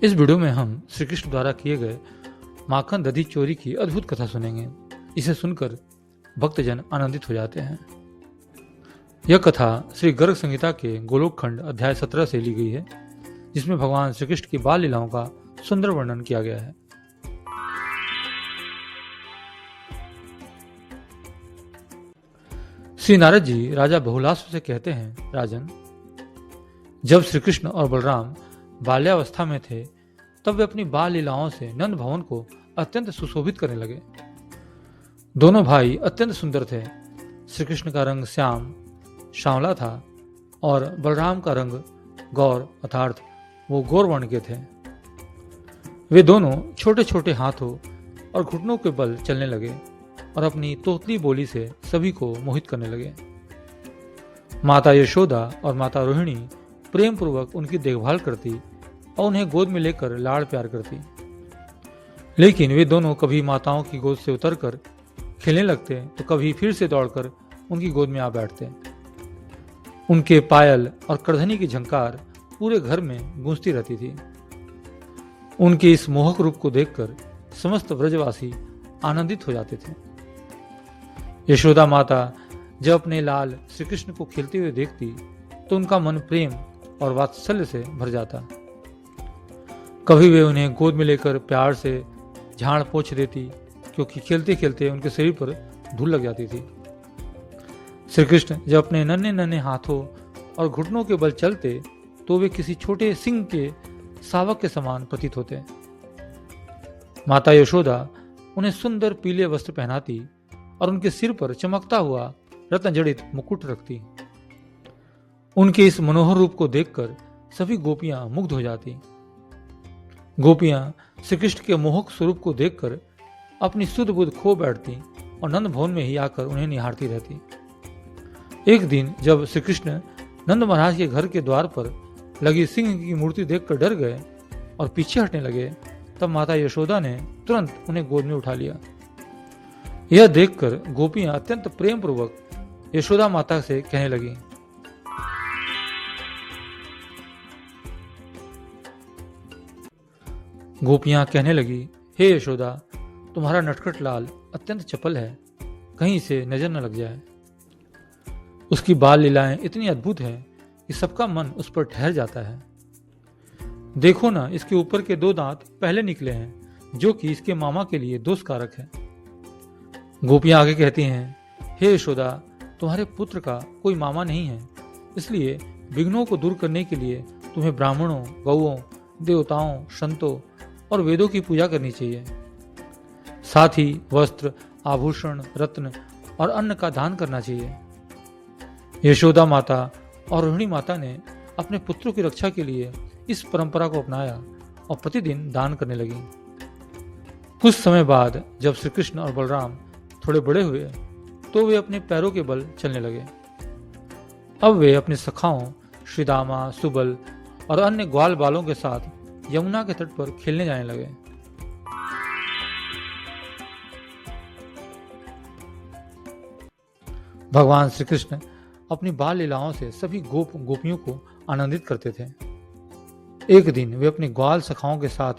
इस वीडियो में हम श्री कृष्ण द्वारा किए गए माखन दधी चोरी की अद्भुत कथा सुनेंगे। इसे सुनकर भक्तजन आनंदित हो जाते हैं। यह कथा श्री गर्ग संहिता के गोलोक खंड अध्याय 17 से ली गई है, जिसमें भगवान श्री कृष्ण की बाल लीलाओं का सुंदर वर्णन किया गया है। श्री नारद जी राजा बहुलास्व से कहते हैं, राजन, जब श्री कृष्ण और बलराम बाल्यावस्था में थे, तब वे अपनी बाल लीलाओं से नंद भवन को अत्यंत सुशोभित करने लगे। दोनों भाई अत्यंत सुंदर थे। श्री कृष्ण का रंग श्याम सांवला था और बलराम का रंग गौर अर्थात वो गौर वर्ण के थे। वे दोनों छोटे छोटे हाथों और घुटनों के बल चलने लगे और अपनी तोतली बोली से सभी को मोहित करने लगे। माता यशोदा और माता रोहिणी प्रेम पूर्वक उनकी देखभाल करती और उन्हें गोद में लेकर लाड़ प्यार करती। लेकिन वे दोनों कभी माताओं की गोद से उतरकर खेलने लगते तो कभी फिर से दौड़कर उनकी गोद में आ बैठते। उनके पायल और करधनी की झंकार पूरे घर में गूंजती रहती थी। उनके इस मोहक रूप को देखकर समस्त ब्रजवासी आनंदित हो जाते थे। यशोदा माता जब अपने लाल श्री कृष्ण को खेलते हुए देखती तो उनका मन प्रेम और वात्सल्य से भर जाता। कभी वे उन्हें गोद में लेकर प्यार से झाड़ पोंछ देती, क्योंकि खेलते खेलते उनके शरीर पर धूल लग जाती थी। श्री कृष्ण जब अपने नन्हे नन्हे हाथों और घुटनों के बल चलते तो वे किसी छोटे सिंह के शावक के समान प्रतीत होते। माता यशोदा उन्हें सुंदर पीले वस्त्र पहनाती और उनके सिर पर चमकता हुआ रत्न जड़ित मुकुट रखती। उनके इस मनोहर रूप को देखकर सभी गोपियां मुग्ध हो जाती। गोपियां श्री कृष्ण के मोहक स्वरूप को देखकर अपनी सुध बुध खो बैठती और नंद भवन में ही आकर उन्हें निहारती रहती। एक दिन जब श्री कृष्ण नंद महाराज के घर के द्वार पर लगी सिंह की मूर्ति देखकर डर गए और पीछे हटने लगे, तब माता यशोदा ने तुरंत उन्हें गोद में उठा लिया। यह देखकर गोपियां अत्यंत प्रेम पूर्वक यशोदा माता से कहने लगी, हे यशोदा, तुम्हारा नटखट लाल अत्यंत चपल है, कहीं इसे नजर न लग जाए। उसकी बाल लीलाएं इतनी अद्भुत है कि सबका मन उस पर ठहर जाता है। देखो ना, इसके ऊपर के 2 दांत पहले निकले हैं, जो कि इसके मामा के लिए दोषकारक है। गोपियां आगे कहती हैं, हे यशोदा, तुम्हारे पुत्र का कोई मामा नहीं है, इसलिए विघ्नों को दूर करने के लिए तुम्हें ब्राह्मणों, गौओं, देवताओं, संतों और वेदों की पूजा करनी चाहिए। साथ ही वस्त्र, आभूषण, रत्न और अन्न का दान करना चाहिए। यशोदा माता और रोहिणी माता ने अपने पुत्रों की रक्षा के लिए इस परंपरा को अपनाया और प्रतिदिन दान करने लगी। कुछ समय बाद जब श्री कृष्ण और बलराम थोड़े बड़े हुए तो वे अपने पैरों के बल चलने लगे। अब वे अपने सखाओं श्रीदामा, सुबल और अन्य ग्वाल बालों के साथ यमुना के तट पर खेलने जाने लगे। भगवान श्री कृष्ण अपनी बाल लीलाओं से सभी गोपियों को आनंदित करते थे। एक दिन वे अपने ग्वाल सखाओं के साथ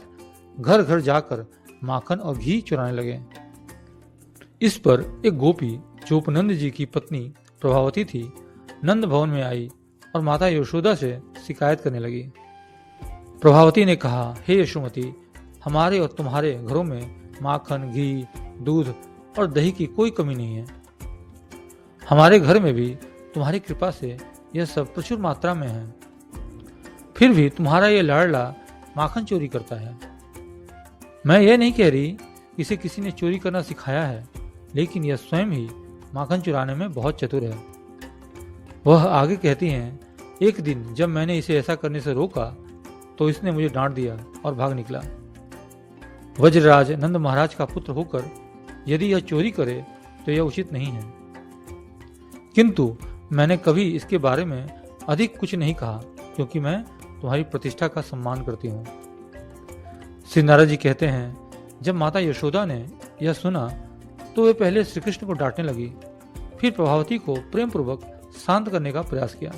घर घर जाकर माखन और घी चुराने लगे। इस पर एक गोपी जो उपनंद जी की पत्नी प्रभावती थी, नंद भवन में आई और माता यशोदा से शिकायत करने लगी। प्रभावती ने कहा, हे यशोमती, हमारे और तुम्हारे घरों में माखन, घी, दूध और दही की कोई कमी नहीं है। हमारे घर में भी तुम्हारी कृपा से यह सब प्रचुर मात्रा में है, फिर भी तुम्हारा यह लाडला माखन चोरी करता है। मैं यह नहीं कह रही कि इसे किसी ने चोरी करना सिखाया है, लेकिन यह स्वयं ही माखन चुराने में बहुत चतुर है। वह आगे कहती हैं, एक दिन जब मैंने इसे ऐसा करने से रोका तो इसने मुझे डांट दिया और भाग निकला। वज्रराज नंद महाराज का पुत्र होकर यदि यह चोरी करे तो यह उचित नहीं है, किंतु मैंने कभी इसके बारे में अधिक कुछ नहीं कहा, क्योंकि मैं तुम्हारी प्रतिष्ठा का सम्मान करती हूँ। श्री नारद जी कहते हैं, जब माता यशोदा ने यह सुना तो वे पहले श्री कृष्ण को डांटने लगी, फिर प्रभावती को प्रेम पूर्वक शांत करने का प्रयास किया।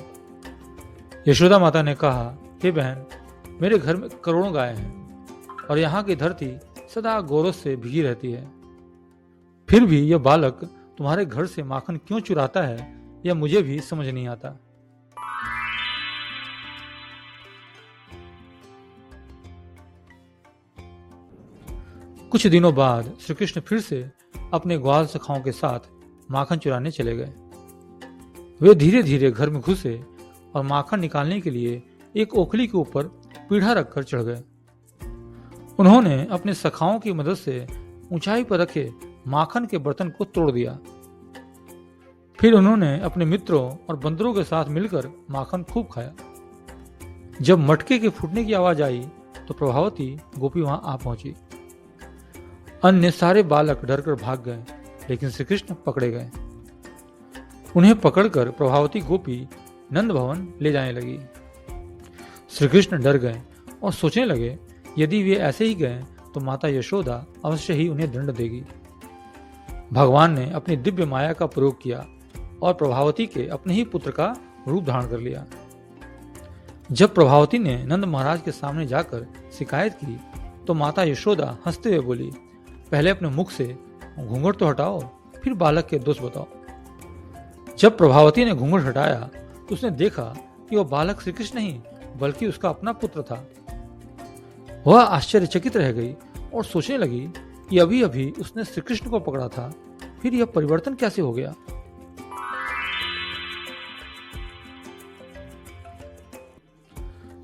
यशोदा माता ने कहा, हे बहन, मेरे घर में करोड़ों गायें हैं और यहाँ की धरती सदा गौरव से भीगी रहती है। फिर भी यह बालक तुम्हारे घर से माखन क्यों चुराता है, यह मुझे भी समझ नहीं आता। कुछ दिनों बाद श्री कृष्ण फिर से अपने ग्वाल सखाओं के साथ माखन चुराने चले गए। वे धीरे धीरे घर में घुसे और माखन निकालने के लिए एक ओखली के ऊपर पीढ़ा रखकर चढ़ गए। उन्होंने अपने सखाओं की मदद से ऊंचाई पर रखे माखन के बर्तन को तोड़ दिया। फिर उन्होंने अपने मित्रों और बंदरों के साथ मिलकर माखन खूब खाया। जब मटके के फूटने की आवाज आई तो प्रभावती गोपी वहां आ पहुंची। अन्य सारे बालक डरकर भाग गए, लेकिन श्री कृष्ण पकड़े गए। उन्हें पकड़कर प्रभावती गोपी नंद भवन ले जाने लगी। श्री कृष्ण डर गए और सोचने लगे, यदि वे ऐसे ही गए तो माता यशोदा अवश्य ही उन्हें दंड देगी। भगवान ने अपनी दिव्य माया का प्रयोग किया और प्रभावती के अपने ही पुत्र का रूप धारण कर लिया। जब प्रभावती ने नंद महाराज के सामने जाकर शिकायत की तो माता यशोदा हंसते हुए बोली, पहले अपने मुख से घूंघट तो हटाओ, फिर बालक के दोष बताओ। जब प्रभावती ने घूंघट हटाया तो उसने देखा कि वह बालक श्री कृष्ण नहीं बल्कि उसका अपना पुत्र था। वह आश्चर्यचकित रह गई और सोचने लगी कि अभी अभी उसने श्री कृष्ण को पकड़ा था, फिर यह परिवर्तन कैसे हो गया।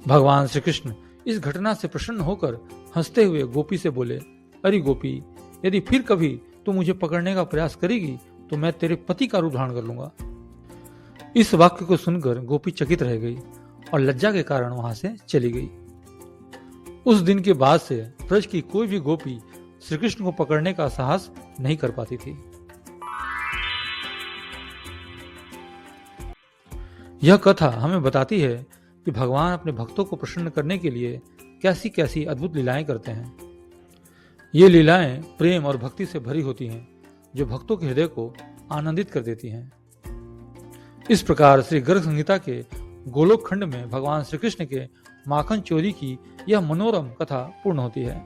भगवान श्री कृष्ण इस घटना से प्रसन्न होकर हंसते हुए गोपी से बोले, अरे गोपी, यदि फिर कभी तू मुझे पकड़ने का प्रयास करेगी तो मैं तेरे पति का रूप धारण कर लूंगा। इस वाक्य को सुनकर गोपी चकित रह गई और लज्जा के कारण वहां से चली गई। उस दिन के बाद से ब्रज की कोई भी गोपी श्री कृष्ण को पकड़ने का साहस नहीं कर पाती थी। यह कथा हमें बताती है कि भगवान अपने भक्तों को प्रसन्न करने के लिए कैसी कैसी अद्भुत लीलाएं करते हैं। ये लीलाएं प्रेम और भक्ति से भरी होती हैं, जो भक्तों के हृदय को आनंदित कर देती हैं। इस प्रकार श्री गर्ग संहिता के गोलोक खंड में भगवान श्री कृष्ण के माखन चोरी की यह मनोरम कथा पूर्ण होती है।